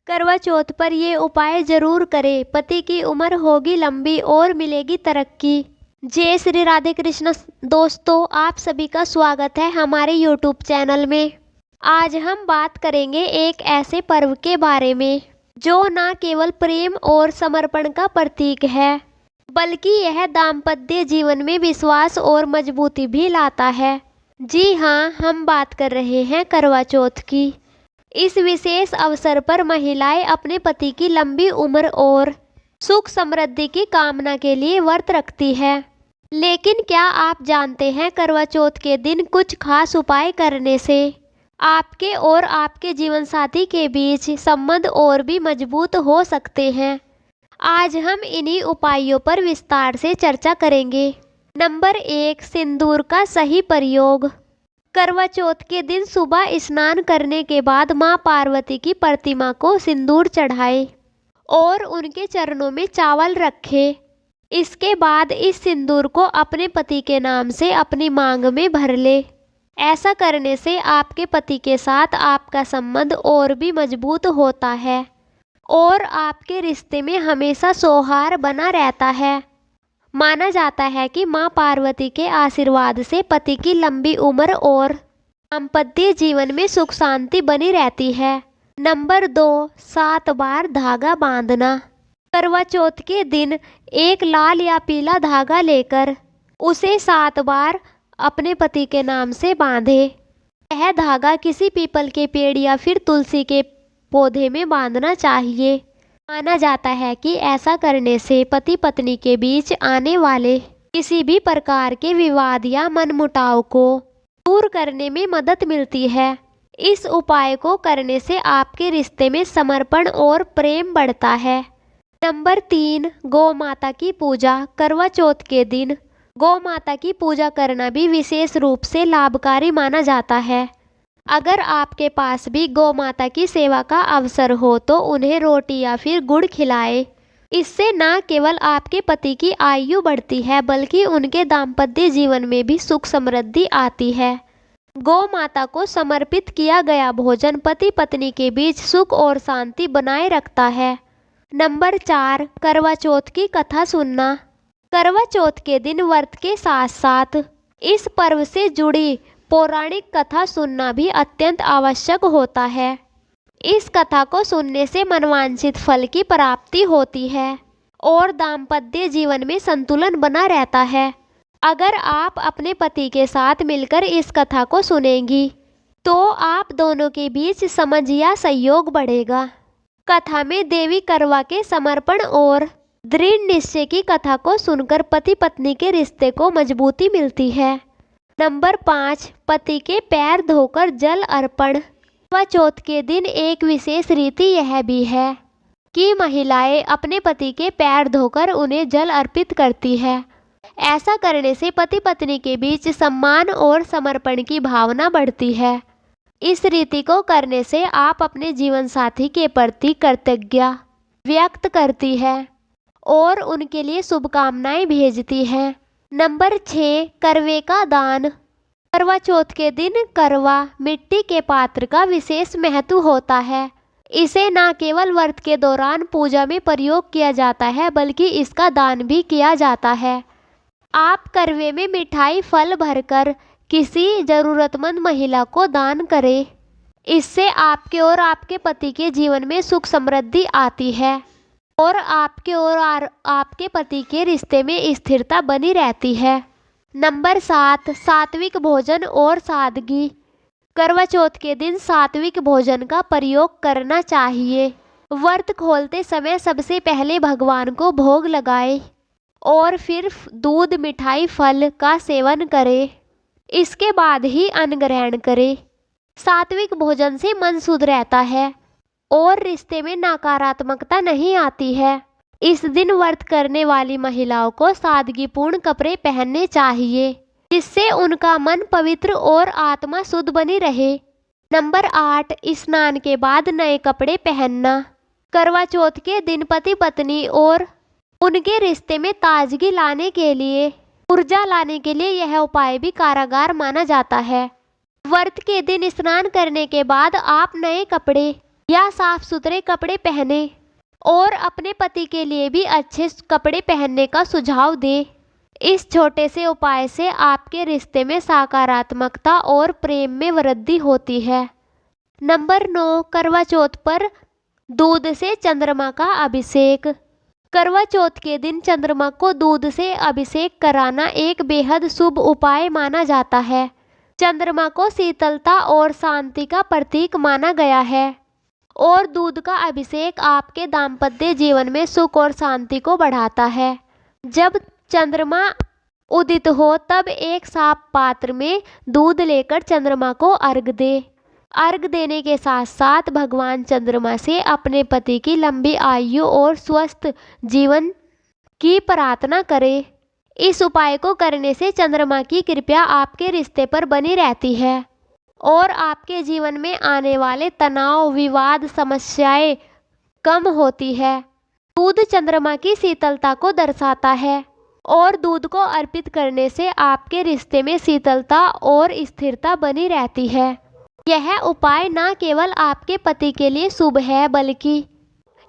करवा चौथ पर ये उपाय जरूर करें। पति की उम्र होगी लंबी और मिलेगी तरक्की। जय श्री राधे कृष्ण। दोस्तों, आप सभी का स्वागत है हमारे YouTube चैनल में। आज हम बात करेंगे एक ऐसे पर्व के बारे में जो न केवल प्रेम और समर्पण का प्रतीक है, बल्कि यह दाम्पत्य जीवन में विश्वास और मजबूती भी लाता है। जी हाँ, हम बात कर रहे हैं करवा चौथ की। इस विशेष अवसर पर महिलाएं अपने पति की लंबी उम्र और सुख समृद्धि की कामना के लिए व्रत रखती है। लेकिन क्या आप जानते हैं, करवा चौथ के दिन कुछ खास उपाय करने से आपके और आपके जीवन साथी के बीच संबंध और भी मजबूत हो सकते हैं। आज हम इन्हीं उपायों पर विस्तार से चर्चा करेंगे। नंबर 1, सिंदूर का सही प्रयोग। करवा चौथ के दिन सुबह स्नान करने के बाद मां पार्वती की प्रतिमा को सिंदूर चढ़ाएं और उनके चरणों में चावल रखें। इसके बाद इस सिंदूर को अपने पति के नाम से अपनी मांग में भर ले। ऐसा करने से आपके पति के साथ आपका संबंध और भी मजबूत होता है और आपके रिश्ते में हमेशा सौहार्द बना रहता है। माना जाता है कि मां पार्वती के आशीर्वाद से पति की लंबी उम्र और दाम्पत्य जीवन में सुख शांति बनी रहती है। नंबर 2, 7 बार धागा बांधना। करवा चौथ के दिन एक लाल या पीला धागा लेकर उसे 7 बार अपने पति के नाम से बांधे। यह धागा किसी पीपल के पेड़ या फिर तुलसी के पौधे में बांधना चाहिए। माना जाता है कि ऐसा करने से पति पत्नी के बीच आने वाले किसी भी प्रकार के विवाद या मनमुटाव को दूर करने में मदद मिलती है। इस उपाय को करने से आपके रिश्ते में समर्पण और प्रेम बढ़ता है। नंबर 3, गौ माता की पूजा। करवा चौथ के दिन गौ माता की पूजा करना भी विशेष रूप से लाभकारी माना जाता है। अगर आपके पास भी गौ माता की सेवा का अवसर हो तो उन्हें रोटी या फिर गुड़ खिलाएं। इससे न केवल आपके पति की आयु बढ़ती है, बल्कि उनके दाम्पत्य जीवन में भी सुख समृद्धि आती है। गौ माता को समर्पित किया गया भोजन पति पत्नी के बीच सुख और शांति बनाए रखता है। नंबर 4, करवा चौथ की कथा सुनना। करवा चौथ के दिन व्रत के साथ साथ इस पर्व से जुड़ी पौराणिक कथा सुनना भी अत्यंत आवश्यक होता है। इस कथा को सुनने से मनवांछित फल की प्राप्ति होती है और दाम्पत्य जीवन में संतुलन बना रहता है। अगर आप अपने पति के साथ मिलकर इस कथा को सुनेंगी तो आप दोनों के बीच समझ या सहयोग बढ़ेगा। कथा में देवी करवा के समर्पण और दृढ़ निश्चय की कथा को सुनकर पति पत्नी के रिश्ते को मजबूती मिलती है। नंबर 5, पति के पैर धोकर जल अर्पण। करवा चौथ के दिन एक विशेष रीति यह भी है कि महिलाएं अपने पति के पैर धोकर उन्हें जल अर्पित करती है। ऐसा करने से पति पत्नी के बीच सम्मान और समर्पण की भावना बढ़ती है। इस रीति को करने से आप अपने जीवन साथी के प्रति कृतज्ञता व्यक्त करती है और उनके लिए शुभकामनाएं भेजती है। नंबर 6, करवे का दान। करवा चौथ के दिन करवा मिट्टी के पात्र का विशेष महत्व होता है। इसे न केवल व्रत के दौरान पूजा में प्रयोग किया जाता है, बल्कि इसका दान भी किया जाता है। आप करवे में मिठाई फल भरकर किसी जरूरतमंद महिला को दान करें। इससे आपके और आपके पति के जीवन में सुख समृद्धि आती है और आपके और आपके पति के रिश्ते में स्थिरता बनी रहती है। नंबर 7, सात्विक भोजन और सादगी। करवा चौथ के दिन सात्विक भोजन का प्रयोग करना चाहिए। व्रत खोलते समय सबसे पहले भगवान को भोग लगाएं और फिर दूध मिठाई फल का सेवन करें। इसके बाद ही अन्न ग्रहण करें। सात्विक भोजन से मन शुद्ध रहता है और रिश्ते में नकारात्मकता नहीं आती है। इस दिन व्रत करने वाली महिलाओं को सादगीपूर्ण कपड़े पहनने चाहिए, जिससे उनका मन पवित्र और आत्मा शुद्ध बनी रहे। नंबर 8, स्नान के बाद नए कपड़े पहनना। करवा चौथ के दिन पति पत्नी और उनके रिश्ते में ताजगी लाने के लिए, ऊर्जा लाने के लिए यह उपाय भी कारगर माना जाता है। व्रत के दिन स्नान करने के बाद आप नए कपड़े या साफ सुथरे कपड़े पहने और अपने पति के लिए भी अच्छे कपड़े पहनने का सुझाव दें। इस छोटे से उपाय से आपके रिश्ते में सकारात्मकता और प्रेम में वृद्धि होती है। नंबर 9, करवा चौथ पर दूध से चंद्रमा का अभिषेक। करवा चौथ के दिन चंद्रमा को दूध से अभिषेक कराना एक बेहद शुभ उपाय माना जाता है। चंद्रमा को शीतलता और शांति का प्रतीक माना गया है और दूध का अभिषेक आपके दाम्पत्य जीवन में सुख और शांति को बढ़ाता है। जब चंद्रमा उदित हो तब एक साफ पात्र में दूध लेकर चंद्रमा को अर्घ दे। अर्घ देने के साथ साथ भगवान चंद्रमा से अपने पति की लंबी आयु और स्वस्थ जीवन की प्रार्थना करें। इस उपाय को करने से चंद्रमा की कृपा आपके रिश्ते पर बनी रहती है और आपके जीवन में आने वाले तनाव, विवाद, समस्याएं कम होती है। दूध चंद्रमा की शीतलता को दर्शाता है और दूध को अर्पित करने से आपके रिश्ते में शीतलता और स्थिरता बनी रहती है। यह उपाय न केवल आपके पति के लिए शुभ है बल्कि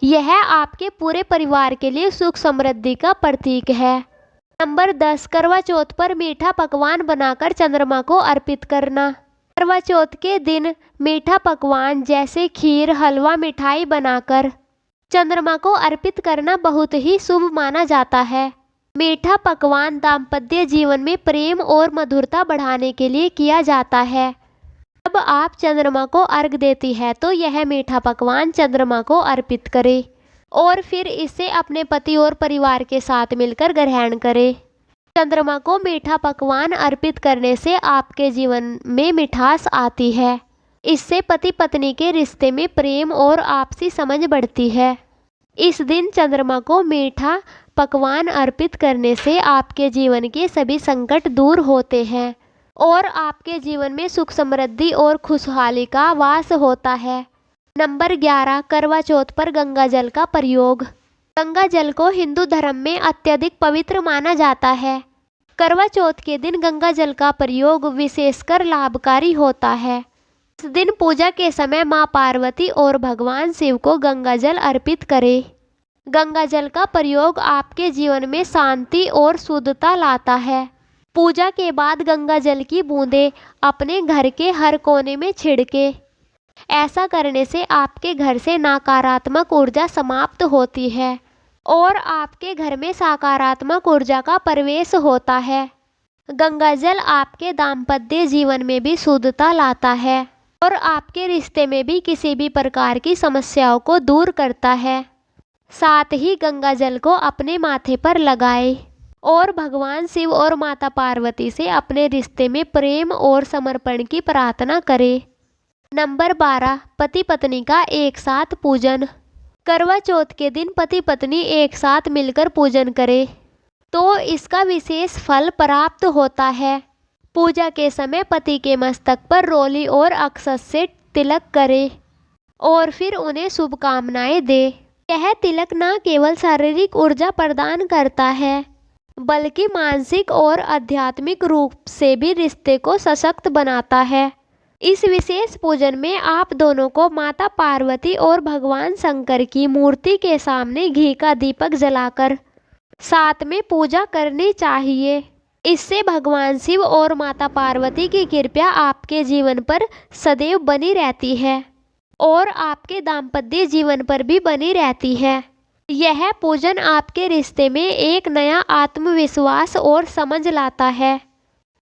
यह आपके पूरे परिवार के लिए सुख समृद्धि का प्रतीक है। नंबर 10, करवा चौथ पर मीठा पकवान बनाकर चंद्रमा को अर्पित करना। करवा चौथ के दिन मीठा पकवान जैसे खीर, हलवा, मिठाई बनाकर चंद्रमा को अर्पित करना बहुत ही शुभ माना जाता है। मीठा पकवान दाम्पत्य जीवन में प्रेम और मधुरता बढ़ाने के लिए किया जाता है। जब आप चंद्रमा को अर्घ देती है तो यह मीठा पकवान चंद्रमा को अर्पित करें और फिर इसे अपने पति और परिवार के साथ मिलकर ग्रहण करें। चंद्रमा को मीठा पकवान अर्पित करने से आपके जीवन में मिठास आती है। इससे पति पत्नी के रिश्ते में प्रेम और आपसी समझ बढ़ती है। इस दिन चंद्रमा को मीठा पकवान अर्पित करने से आपके जीवन के सभी संकट दूर होते हैं और आपके जीवन में सुख समृद्धि और खुशहाली का वास होता है। नंबर 11, करवा चौथ पर गंगा जल का प्रयोग। गंगा जल को हिंदू धर्म में अत्यधिक पवित्र माना जाता है। करवा चौथ के दिन गंगा जल का प्रयोग विशेषकर लाभकारी होता है। इस दिन पूजा के समय मां पार्वती और भगवान शिव को गंगा जल अर्पित करें। गंगा जल का प्रयोग आपके जीवन में शांति और शुद्धता लाता है। पूजा के बाद गंगा जल की बूंदें अपने घर के हर कोने में छिड़के। ऐसा करने से आपके घर से नकारात्मक ऊर्जा समाप्त होती है और आपके घर में सकारात्मक ऊर्जा का प्रवेश होता है। गंगा जल आपके दाम्पत्य जीवन में भी शुद्धता लाता है और आपके रिश्ते में भी किसी भी प्रकार की समस्याओं को दूर करता है। साथ ही गंगा जल को अपने माथे पर लगाएं और भगवान शिव और माता पार्वती से अपने रिश्ते में प्रेम और समर्पण की प्रार्थना करें। नंबर 12, पति पत्नी का एक साथ पूजन। करवा चौथ के दिन पति पत्नी एक साथ मिलकर पूजन करें तो इसका विशेष फल प्राप्त होता है। पूजा के समय पति के मस्तक पर रोली और अक्षत से तिलक करें और फिर उन्हें शुभकामनाएं दें। यह तिलक न केवल शारीरिक ऊर्जा प्रदान करता है बल्कि मानसिक और आध्यात्मिक रूप से भी रिश्ते को सशक्त बनाता है। इस विशेष पूजन में आप दोनों को माता पार्वती और भगवान शंकर की मूर्ति के सामने घी का दीपक जलाकर साथ में पूजा करनी चाहिए। इससे भगवान शिव और माता पार्वती की कृपा आपके जीवन पर सदैव बनी रहती है और आपके दाम्पत्य जीवन पर भी बनी रहती है। यह पूजन आपके रिश्ते में एक नया आत्मविश्वास और समझ लाता है।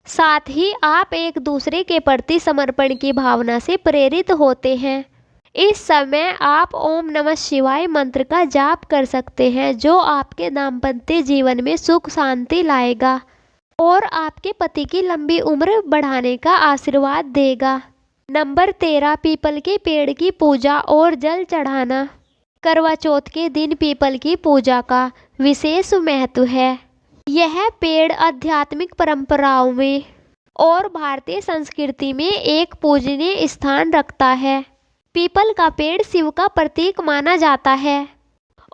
साथ ही आप एक दूसरे के प्रति समर्पण की भावना से प्रेरित होते हैं। इस समय आप ओम नमः शिवाय मंत्र का जाप कर सकते हैं जो आपके दाम्पत्य जीवन में सुख शांति लाएगा और आपके पति की लंबी उम्र बढ़ाने का आशीर्वाद देगा। नंबर 13, पीपल के पेड़ की पूजा और जल चढ़ाना। करवा चौथ के दिन पीपल की पूजा का विशेष महत्व है। यह पेड़ आध्यात्मिक परंपराओं में और भारतीय संस्कृति में एक पूजनीय स्थान रखता है। पीपल का पेड़ शिव का प्रतीक माना जाता है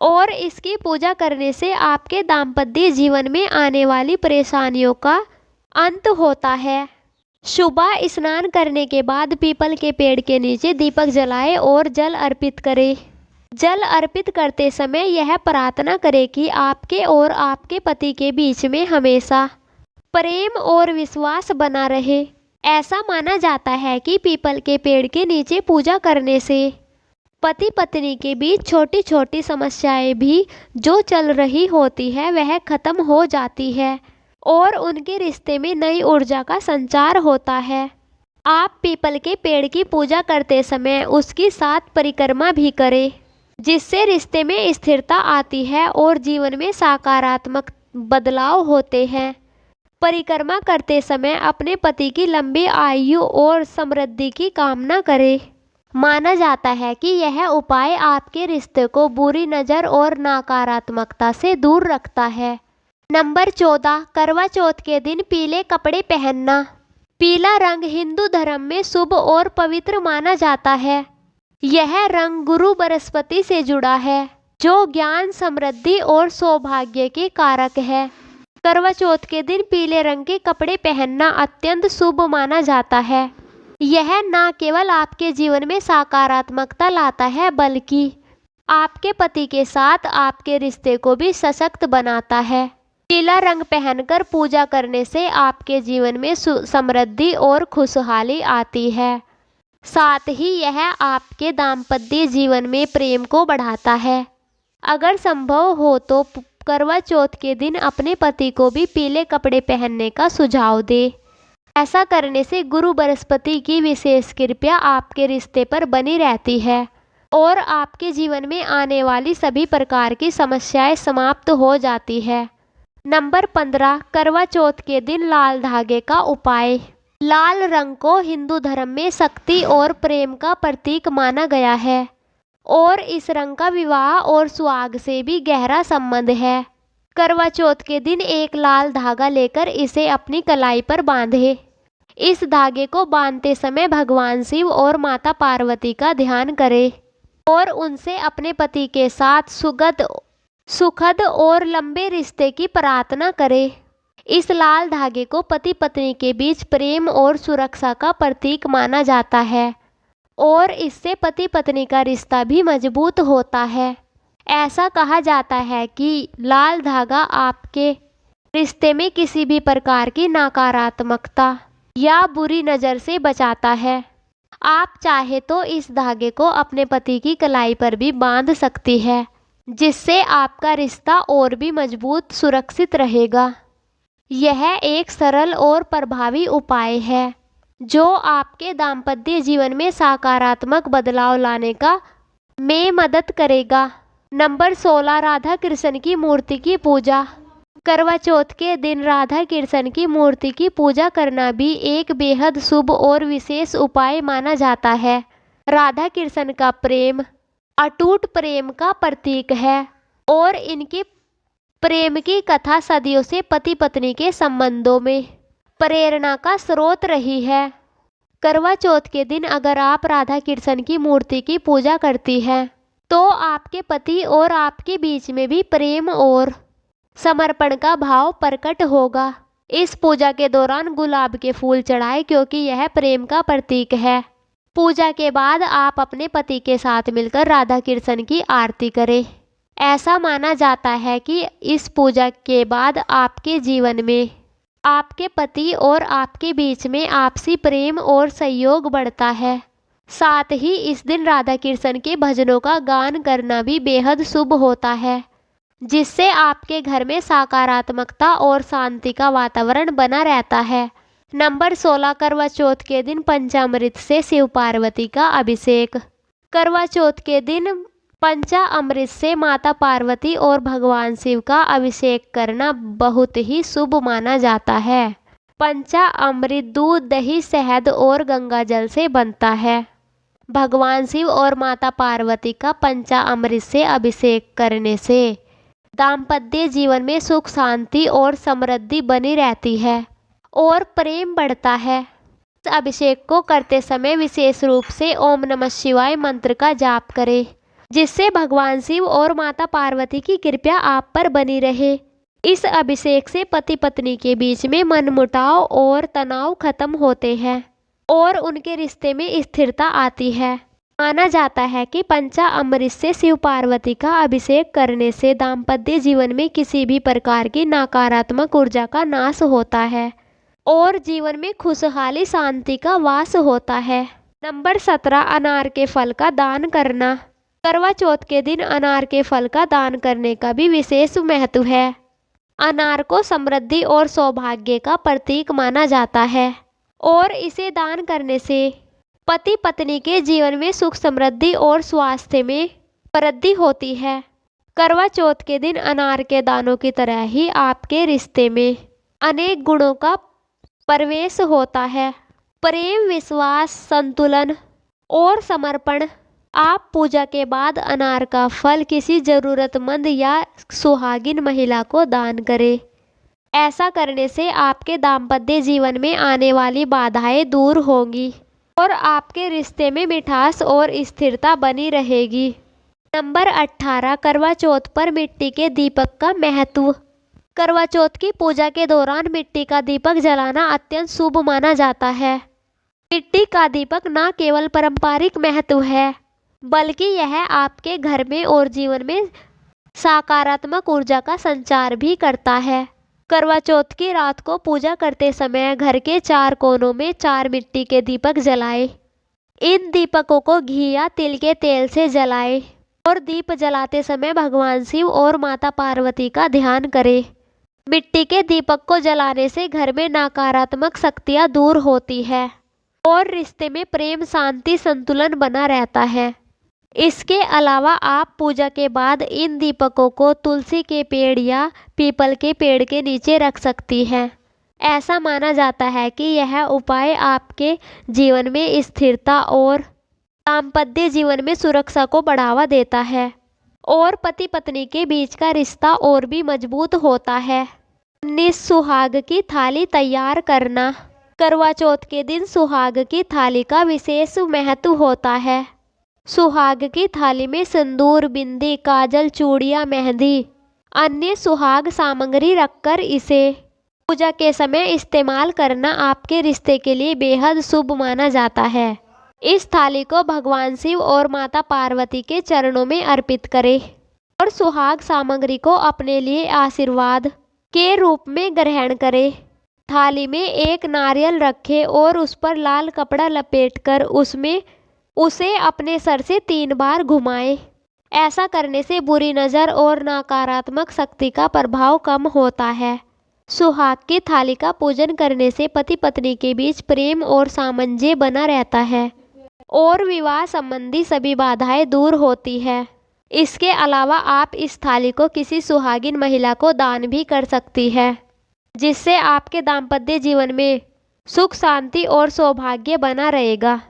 और इसकी पूजा करने से आपके दाम्पत्य जीवन में आने वाली परेशानियों का अंत होता है। सुबह स्नान करने के बाद पीपल के पेड़ के नीचे दीपक जलाएं और जल अर्पित करें। जल अर्पित करते समय यह प्रार्थना करें कि आपके और आपके पति के बीच में हमेशा प्रेम और विश्वास बना रहे। ऐसा माना जाता है कि पीपल के पेड़ के नीचे पूजा करने से पति पत्नी के बीच छोटी छोटी समस्याएं भी जो चल रही होती है वह खत्म हो जाती है और उनके रिश्ते में नई ऊर्जा का संचार होता है। आप पीपल के पेड़ की पूजा करते समय उसकी 7 परिक्रमा भी करें, जिससे रिश्ते में स्थिरता आती है और जीवन में सकारात्मक बदलाव होते हैं। परिक्रमा करते समय अपने पति की लंबी आयु और समृद्धि की कामना करें। माना जाता है कि यह उपाय आपके रिश्ते को बुरी नज़र और नकारात्मकता से दूर रखता है। नंबर 14, करवा चौथ के दिन पीले कपड़े पहनना। पीला रंग हिंदू धर्म में शुभ और पवित्र माना जाता है। यह रंग गुरु बृहस्पति से जुड़ा है, जो ज्ञान, समृद्धि और सौभाग्य के कारक है। करवा चौथ के दिन पीले रंग के कपड़े पहनना अत्यंत शुभ माना जाता है। यह न केवल आपके जीवन में सकारात्मकता लाता है, बल्कि आपके पति के साथ आपके रिश्ते को भी सशक्त बनाता है। पीला रंग पहनकर पूजा करने से आपके जीवन में समृद्धि और खुशहाली आती है। साथ ही यह आपके दाम्पत्य जीवन में प्रेम को बढ़ाता है। अगर संभव हो तो करवा चौथ के दिन अपने पति को भी पीले कपड़े पहनने का सुझाव दें। ऐसा करने से गुरु बृहस्पति की विशेष कृपा आपके रिश्ते पर बनी रहती है और आपके जीवन में आने वाली सभी प्रकार की समस्याएं समाप्त हो जाती है। नंबर 15, करवा चौथ के दिन लाल धागे का उपाय। लाल रंग को हिंदू धर्म में शक्ति और प्रेम का प्रतीक माना गया है और इस रंग का विवाह और सुहाग से भी गहरा संबंध है। करवा चौथ के दिन एक लाल धागा लेकर इसे अपनी कलाई पर बांधें। इस धागे को बांधते समय भगवान शिव और माता पार्वती का ध्यान करें और उनसे अपने पति के साथ सुखद और लंबे रिश्ते की प्रार्थना करें। इस लाल धागे को पति पत्नी के बीच प्रेम और सुरक्षा का प्रतीक माना जाता है और इससे पति पत्नी का रिश्ता भी मजबूत होता है। ऐसा कहा जाता है कि लाल धागा आपके रिश्ते में किसी भी प्रकार की नकारात्मकता या बुरी नज़र से बचाता है। आप चाहे तो इस धागे को अपने पति की कलाई पर भी बांध सकती है, जिससे आपका रिश्ता और भी मजबूत सुरक्षित रहेगा। यह एक सरल और प्रभावी उपाय है जो आपके दाम्पत्य जीवन में सकारात्मक बदलाव लाने में मदद करेगा। नंबर 16, राधा कृष्ण की मूर्ति की पूजा। करवा चौथ के दिन राधा कृष्ण की मूर्ति की पूजा करना भी एक बेहद शुभ और विशेष उपाय माना जाता है। राधा कृष्ण का प्रेम अटूट प्रेम का प्रतीक है और इनके प्रेम की कथा सदियों से पति पत्नी के संबंधों में प्रेरणा का स्रोत रही है। करवा चौथ के दिन अगर आप राधा कृष्ण की मूर्ति की पूजा करती हैं तो आपके पति और आपके बीच में भी प्रेम और समर्पण का भाव प्रकट होगा। इस पूजा के दौरान गुलाब के फूल चढ़ाएं, क्योंकि यह प्रेम का प्रतीक है। पूजा के बाद आप अपने पति के साथ मिलकर राधा कृष्ण की आरती करें। ऐसा माना जाता है कि इस पूजा के बाद आपके जीवन में आपके पति और आपके बीच में आपसी प्रेम और सहयोग बढ़ता है। साथ ही इस दिन राधा कृष्ण के भजनों का गान करना भी बेहद शुभ होता है, जिससे आपके घर में सकारात्मकता और शांति का वातावरण बना रहता है। नंबर 16, करवा चौथ के दिन पंचामृत से शिव पार्वती का अभिषेक। करवा चौथ के दिन पंचामृत से माता पार्वती और भगवान शिव का अभिषेक करना बहुत ही शुभ माना जाता है। पंचामृत दूध, दही, शहद और गंगा जल से बनता है। भगवान शिव और माता पार्वती का पंचामृत से अभिषेक करने से दाम्पत्य जीवन में सुख, शांति और समृद्धि बनी रहती है और प्रेम बढ़ता है। इस अभिषेक को करते समय विशेष रूप से ओम नमः शिवाय मंत्र का जाप करें, जिससे भगवान शिव और माता पार्वती की कृपा आप पर बनी रहे। इस अभिषेक से पति पत्नी के बीच में मनमुटाव और तनाव खत्म होते हैं और उनके रिश्ते में स्थिरता आती है। माना जाता है कि पंचामृत से शिव पार्वती का अभिषेक करने से दाम्पत्य जीवन में किसी भी प्रकार की नकारात्मक ऊर्जा का नाश होता है और जीवन में खुशहाली शांति का वास होता है। नंबर 17, अनार के फल का दान करना। करवा चौथ के दिन अनार के फल का दान करने का भी विशेष महत्व है। अनार को समृद्धि और सौभाग्य का प्रतीक माना जाता है और इसे दान करने से पति पत्नी के जीवन में सुख समृद्धि और स्वास्थ्य में वृद्धि होती है। करवा चौथ के दिन अनार के दानों की तरह ही आपके रिश्ते में अनेक गुणों का प्रवेश होता है। प्रेम, विश्वास, संतुलन और समर्पण। आप पूजा के बाद अनार का फल किसी जरूरतमंद या सुहागिन महिला को दान करें। ऐसा करने से आपके दाम्पत्य जीवन में आने वाली बाधाएं दूर होंगी और आपके रिश्ते में मिठास और स्थिरता बनी रहेगी। नंबर 18, करवा चौथ पर मिट्टी के दीपक का महत्व। करवा चौथ की पूजा के दौरान मिट्टी का दीपक जलाना अत्यंत शुभ माना जाता है। मिट्टी का दीपक न केवल पारंपरिक महत्व है बल्कि यह आपके घर में और जीवन में सकारात्मक ऊर्जा का संचार भी करता है। करवा चौथ की रात को पूजा करते समय घर के 4 कोनों में 4 मिट्टी के दीपक जलाएं। इन दीपकों को घी या तिल के तेल से जलाएं और दीप जलाते समय भगवान शिव और माता पार्वती का ध्यान करें। मिट्टी के दीपक को जलाने से घर में नकारात्मक शक्तियाँ दूर होती है और रिश्ते में प्रेम, शांति, संतुलन बना रहता है। इसके अलावा आप पूजा के बाद इन दीपकों को तुलसी के पेड़ या पीपल के पेड़ के नीचे रख सकती हैं। ऐसा माना जाता है कि यह उपाय आपके जीवन में स्थिरता और दाम्पत्य जीवन में सुरक्षा को बढ़ावा देता है और पति पत्नी के बीच का रिश्ता और भी मजबूत होता है। 19, सुहाग की थाली तैयार करना। करवा चौथ के दिन सुहाग की थाली का विशेष महत्व होता है। सुहाग की थाली में सिंदूर, बिंदी, काजल, चूड़ियाँ, मेहंदी, अन्य सुहाग सामग्री रखकर इसे पूजा के समय इस्तेमाल करना आपके रिश्ते के लिए बेहद शुभ माना जाता है। इस थाली को भगवान शिव और माता पार्वती के चरणों में अर्पित करें और सुहाग सामग्री को अपने लिए आशीर्वाद के रूप में ग्रहण करें। थाली में एक नारियल रखें और उस पर लाल कपड़ा लपेटकर उसे अपने सर से 3 बार घुमाएं। ऐसा करने से बुरी नज़र और नकारात्मक शक्ति का प्रभाव कम होता है। सुहाग की थाली का पूजन करने से पति पत्नी के बीच प्रेम और सामंजस्य बना रहता है और विवाह संबंधी सभी बाधाएं दूर होती है। इसके अलावा आप इस थाली को किसी सुहागिन महिला को दान भी कर सकती है, जिससे आपके दाम्पत्य जीवन में सुख, शांति और सौभाग्य बना रहेगा।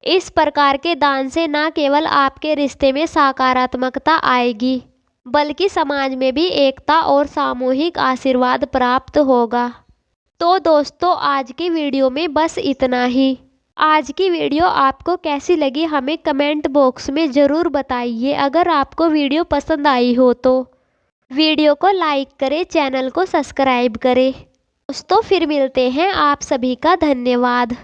इस प्रकार के दान से न केवल आपके रिश्ते में सकारात्मकता आएगी बल्कि समाज में भी एकता और सामूहिक आशीर्वाद प्राप्त होगा। तो दोस्तों, आज की वीडियो में बस इतना ही। आज की वीडियो आपको कैसी लगी हमें कमेंट बॉक्स में ज़रूर बताइए। अगर आपको वीडियो पसंद आई हो तो वीडियो को लाइक करें, चैनल को सब्सक्राइब करें। दोस्तों, फिर मिलते हैं। आप सभी का धन्यवाद।